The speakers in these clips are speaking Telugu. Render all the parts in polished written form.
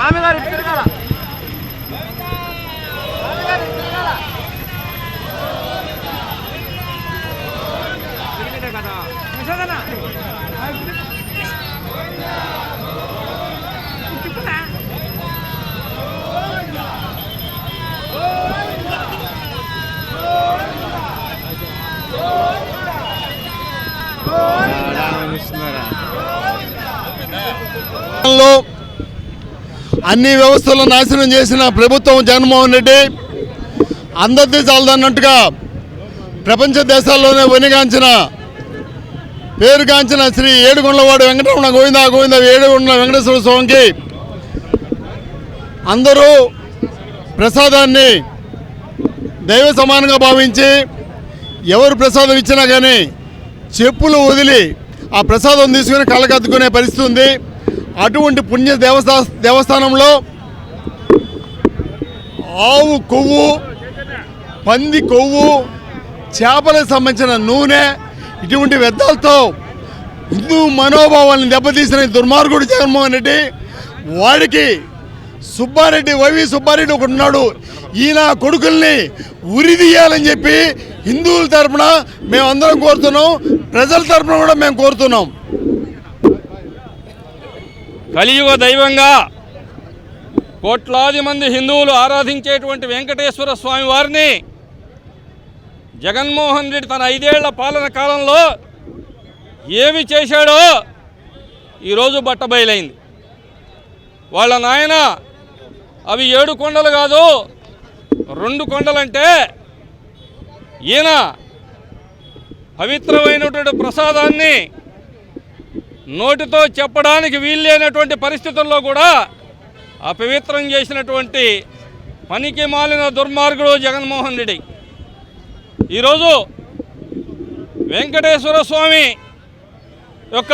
స్వామి గారు ఇటు తిరగాల అన్ని వ్యవస్థలను నాశనం చేసిన ప్రభుత్వం జగన్మోహన్ రెడ్డి అందరిది చాలదన్నట్టుగా ప్రపంచ దేశాల్లోనే వనిగాంచిన పేరుగాంచిన శ్రీ ఏడుకొండలవాడు వెంకటరమణ గోవింద గోవింద ఏడుకొండల వెంకటేశ్వర స్వామికి అందరూ ప్రసాదాన్ని దైవ సమానంగా భావించి ఎవరు ప్రసాదం ఇచ్చినా కానీ చెప్పులు వదిలి ఆ ప్రసాదం తీసుకుని కళ్ళకద్దుకునే పరిస్థితి ఉంది. అటువంటి పుణ్య దేవస్థానంలో ఆవు కొవ్వు, పంది కొవ్వు, చేపలకు సంబంధించిన నూనె, ఇటువంటి వ్యర్థాలతో హిందూ మనోభావాలను దెబ్బతీసిన దుర్మార్గుడు జగన్మోహన్ రెడ్డి, వాడికి సుబ్బారెడ్డి వైవి సుబ్బారెడ్డి ఒకడు ఉన్నాడు. ఈయన కొడుకుల్ని ఉరిదీయాలని చెప్పి హిందువుల తరఫున మేమందరం కోరుతున్నాం, ప్రజల తరఫున కూడా మేము కోరుతున్నాం. కలియుగ దైవంగా కోట్లాది మంది హిందువులు ఆరాధించేటువంటి వెంకటేశ్వర స్వామి వారిని జగన్మోహన్ రెడ్డి తన 5 ఏళ్ల పాలన కాలంలో ఏమి చేశాడో ఈరోజు బట్టబయలైంది. వాళ్ళ నాయన అవి 7 కొండలు కాదు 2 కొండలంటే ఈయన పవిత్రమైనటువంటి ప్రసాదాన్ని నోటితో చెప్పడానికి వీల్లేనటువంటి పరిస్థితుల్లో కూడా అపవిత్రం చేసినటువంటి పనికి మాలిన దుర్మార్గుడు జగన్మోహన్ రెడ్డి. ఈరోజు వెంకటేశ్వర స్వామి యొక్క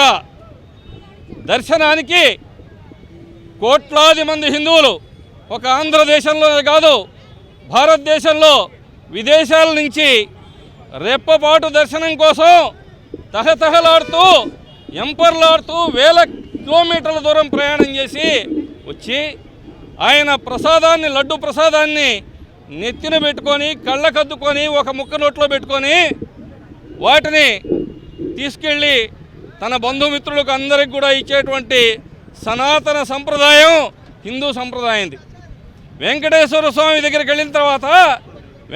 దర్శనానికి కోట్లాది మంది హిందువులు ఒక ఆంధ్రదేశంలోనే కాదు భారతదేశంలో విదేశాల నుంచి రెప్పపాటు దర్శనం కోసం తహతహలాడుతూ ఎంపర్లాడుతూ వేల కిలోమీటర్ల దూరం ప్రయాణం చేసి వచ్చి ఆయన ప్రసాదాన్ని, లడ్డు ప్రసాదాన్ని నెత్తిన పెట్టుకొని కళ్ళకద్దుకొని ఒక ముక్క నోట్లో పెట్టుకొని వాటిని తీసుకెళ్ళి తన బంధుమిత్రులకు అందరికి కూడా ఇచ్చేటువంటి సనాతన సంప్రదాయం హిందూ సంప్రదాయంది. వెంకటేశ్వర స్వామి దగ్గరికి వెళ్ళిన తర్వాత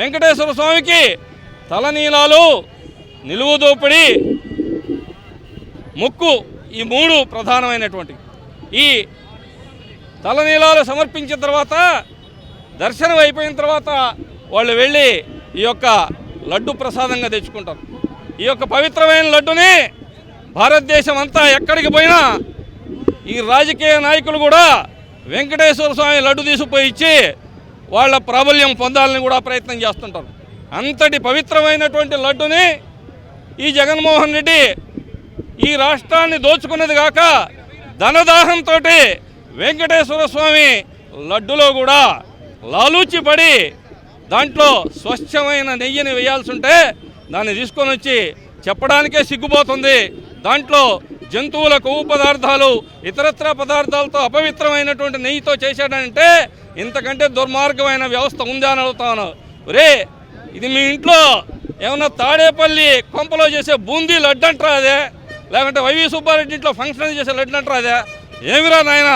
వెంకటేశ్వర స్వామికి తలనీలాలు, నిలువు దోపిడి, ముక్కు, ఈ 3 ప్రధానమైనటువంటి ఈ తలనీలాలు సమర్పించిన తర్వాత దర్శనం అయిపోయిన తర్వాత వాళ్ళు వెళ్ళి ఈ యొక్క లడ్డు ప్రసాదంగా తెచ్చుకుంటారు. ఈ యొక్క పవిత్రమైన లడ్డుని భారతదేశం అంతా ఎక్కడికి పోయినా ఈ రాజకీయ నాయకులు కూడా వెంకటేశ్వర స్వామి లడ్డు తీసుకుపోయి ఇచ్చి వాళ్ళ ప్రాబల్యం పొందాలని కూడా ప్రయత్నం చేస్తుంటారు. అంతటి పవిత్రమైనటువంటి లడ్డుని ఈ జగన్మోహన్ రెడ్డి ఈ రాష్ట్రాన్ని దోచుకున్నది కాక ధనదాహంతో వెంకటేశ్వర స్వామి లడ్డులో కూడా లాలూచి పడి దాంట్లో స్వచ్ఛమైన నెయ్యిని వేయాల్సి ఉంటే దాన్ని తీసుకొని వచ్చి చెప్పడానికే సిగ్గుపోతుంది. దాంట్లో జంతువుల కొవ్వు పదార్థాలు, ఇతరత్ర పదార్థాలతో అపవిత్రమైనటువంటి నెయ్యితో చేశాడంటే ఇంతకంటే దుర్మార్గమైన వ్యవస్థ ఉందా అని అడుగుతాను. ఒరే, ఇది మీ ఇంట్లో ఏమన్నా తాడేపల్లి కొంపలో చేసే బూందీ లడ్డు అంటారా అదే, లేకుంటే వైవి సుబ్బారెడ్డి ఇంట్లో ఫంక్షన్ చేసే లడ్డు అంటారా అదే? ఏమిరా నాయన,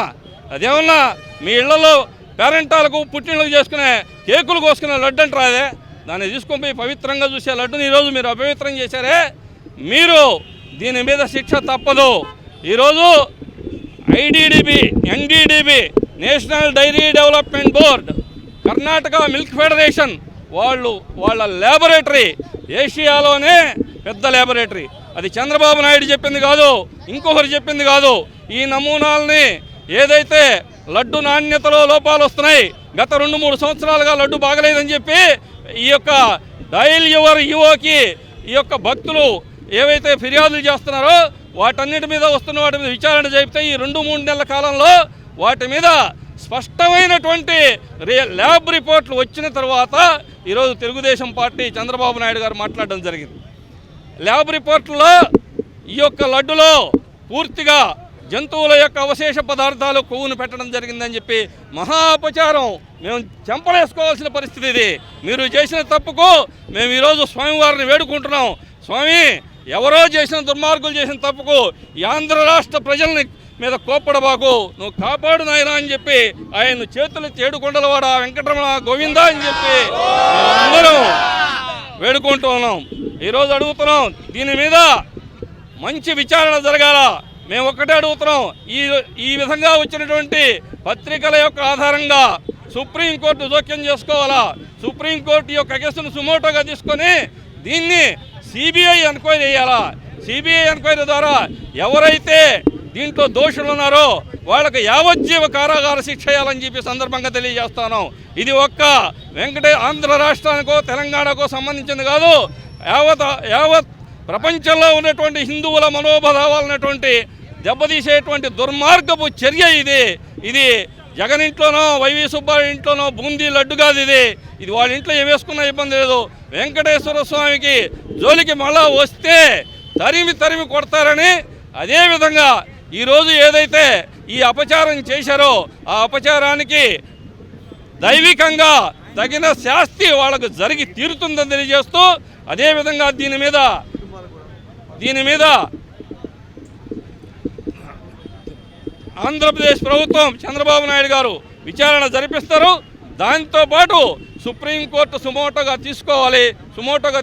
అదేమన్నా మీ ఇళ్లలో పేరెంటాలకు పుట్టినలకు చేసుకునే కేకులు కోసుకునే లడ్డు అంటారా అదే? దాన్ని తీసుకొని పోయి పవిత్రంగా చూసే లడ్డుని ఈరోజు మీరు అపవిత్రం చేశారే. మీరు దీని మీద శిక్ష తప్పదు. ఈరోజు IDDB, NDDB, national dairy development board, Karnataka milk federation వాళ్ళ ల్యాబొరేటరీ ఏషియాలోనే పెద్ద ల్యాబొరేటరీ. అది చంద్రబాబు నాయుడు చెప్పింది కాదు, ఇంకొకరు చెప్పింది కాదు. ఈ నమూనాలని ఏదైతే లడ్డు నాణ్యతలో లోపాలు వస్తున్నాయి, గత 2-3 సంవత్సరాలుగా లడ్డు బాగలేదని చెప్పి ఈ యొక్క డయల్ యువర్ యువోకి ఈ యొక్క భక్తులు ఏవైతే ఫిర్యాదులు చేస్తున్నారో వాటన్నిటి మీద వస్తున్న వాటి మీద విచారణ జరిపితే ఈ 2-3 నెలల కాలంలో వాటి మీద స్పష్టమైనటువంటి ల్యాబ్ రిపోర్ట్లు వచ్చిన తర్వాత ఈరోజు తెలుగుదేశం పార్టీ చంద్రబాబు నాయుడు గారు మాట్లాడడం జరిగింది. ల్యాబ్ రిపోర్ట్లో ఈ యొక్క లడ్డులో పూర్తిగా జంతువుల యొక్క అవశేష పదార్థాలు కొవ్వును పెట్టడం జరిగిందని చెప్పి మహా అపచారం. మేము చెంపలేసుకోవాల్సిన పరిస్థితి ఇది. మీరు చేసిన తప్పుకు మేము ఈరోజు స్వామివారిని వేడుకుంటున్నాం. స్వామి, ఎవరో చేసిన దుర్మార్గులు చేసిన తప్పుకు ఈ ఆంధ్ర రాష్ట్ర ప్రజల్ని మీద కోప్పడబాకు, నువ్వు కాపాడు నాయనా అని చెప్పి ఆయన చేతులు చేడుకొండలవాడ వెంకటరమణ గోవింద అని చెప్పి అందరం వేడుకుంటూ ఉన్నాం. ఈరోజు అడుగుతున్నాం, దీని మీద మంచి విచారణ జరగాల. మేము ఒక్కటే అడుగుతున్నాం, ఈ విధంగా వచ్చినటువంటి పత్రికల యొక్క ఆధారంగా సుప్రీంకోర్టు జోక్యం చేసుకోవాలా. సుప్రీంకోర్టు యొక్క కేసును సుమోటోగా తీసుకొని దీన్ని సిబిఐ ఎంక్వైరీ చేయాలా. సిబిఐ ఎంక్వైరీ ద్వారా ఎవరైతే దీంట్లో దోషులు ఉన్నారో వాళ్ళకి యావజ్జీవ కారాగార శిక్ష చేయాలని చెప్పి సందర్భంగా తెలియజేస్తాను. ఇది ఒక్క ఆంధ్ర రాష్ట్రానికో తెలంగాణకో సంబంధించింది కాదు, యావత్ ప్రపంచంలో ఉన్నటువంటి హిందువుల మనోభావాలన్నటువంటి దెబ్బతీసేటువంటి దుర్మార్గపు చర్య ఇది జగన్ ఇంట్లోనో వైవి సుబ్బారావు ఇంట్లోనో బూందీ లడ్డు కాదు ఇది వాళ్ళ ఇంట్లో ఏం వేసుకున్న ఇబ్బంది లేదు. వెంకటేశ్వర స్వామికి జోలికి మళ్ళా వస్తే తరిమి కొడతారని, అదేవిధంగా ఈరోజు ఏదైతే ఈ అపచారం చేశారో ఆ అపచారానికి దైవికంగా తగిన శాస్తి వాళ్ళకు జరిగి తీరుతుందని తెలియజేస్తూ, అదేవిధంగా దీని మీద ఆంధ్రప్రదేశ్ ప్రభుత్వం చంద్రబాబు నాయుడు గారు విచారణ జరిపిస్తారు. దాంతోపాటు సుప్రీంకోర్టు సుమోటోగా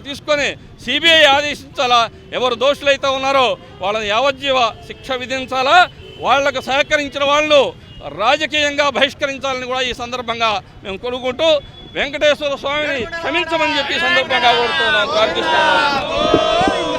తీసుకొని సిబిఐ ఆదేశించాలా. ఎవరు దోషులైతే ఉన్నారో వాళ్ళని యావజ్జీవ శిక్ష విధించాలా. వాళ్లకు సహకరించిన వాళ్ళు రాజకీయంగా బహిష్కరించాలని కూడా ఈ సందర్భంగా మేము కోరుకుంటూ వెంకటేశ్వర స్వామిని క్షమించమని చెప్పి సందర్భంగా కోరుతున్నాం, ప్రార్థిస్తున్నాం.